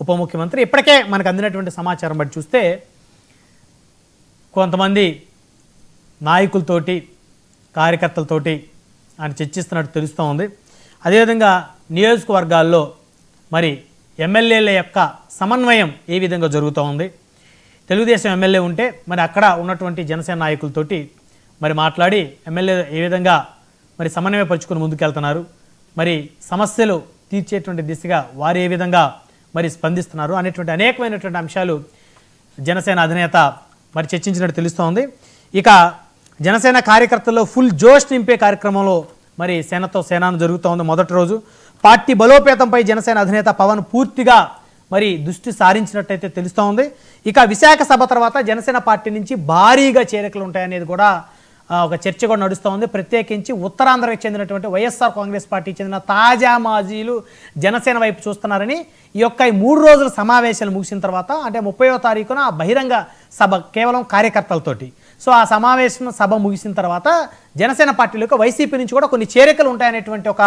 ఉప ముఖ్యమంత్రి ఇప్పటికే మనకు అందినటువంటి సమాచారం బట్టి చూస్తే కొంతమంది నాయకులతోటి కార్యకర్తలతోటి ఆయన చర్చిస్తున్నట్టు తెలుస్తూ ఉంది. అదేవిధంగా నియోజకవర్గాల్లో మరి ఎమ్మెల్యేల యొక్క సమన్వయం ఏ విధంగా జరుగుతూ ఉంది, తెలుగుదేశం ఎమ్మెల్యే ఉంటే మరి అక్కడ ఉన్నటువంటి జనసేన నాయకులతోటి మరి మాట్లాడి ఎమ్మెల్యే ఏ విధంగా మరి సమన్వయపరుచుకొని ముందుకెళ్తున్నారు, మరి సమస్యలు తీర్చేటువంటి దిశగా వారు ఏ విధంగా మరి స్పందిస్తున్నారు అనేటువంటి అనేకమైనటువంటి అంశాలు జనసేన అధినేత మరి చర్చించినట్టు తెలుస్తోంది. ఇక జనసేన కార్యకర్తల్లో ఫుల్ జోష్ నింపే కార్యక్రమంలో మరి సేనతో సేనాను జరుగుతోంది. మొదటి రోజు పార్టీ బలోపేతంపై జనసేన అధినేత పవన్ పూర్తిగా మరి దృష్టి సారించినట్టయితే తెలుస్తోంది. ఇక విశాఖ సభ తర్వాత జనసేన పార్టీ నుంచి భారీగా చేరికలు ఉంటాయనేది కూడా ఒక చర్చ కూడా నడుస్తూ ఉంది. ప్రత్యేకించి ఉత్తరాంధ్రకు చెందినటువంటి వైఎస్ఆర్ కాంగ్రెస్ పార్టీకి చెందిన తాజా మాజీలు జనసేన వైపు చూస్తున్నారని ఈ 3 రోజుల సమావేశాలు ముగిసిన తర్వాత అంటే 30వ తారీఖున బహిరంగ సభ కేవలం కార్యకర్తలతోటి, సో ఆ సమావేశం సభ ముగిసిన తర్వాత జనసేన పార్టీలకు వైసీపీ నుంచి కూడా కొన్ని చేరికలు ఉంటాయనేటువంటి ఒక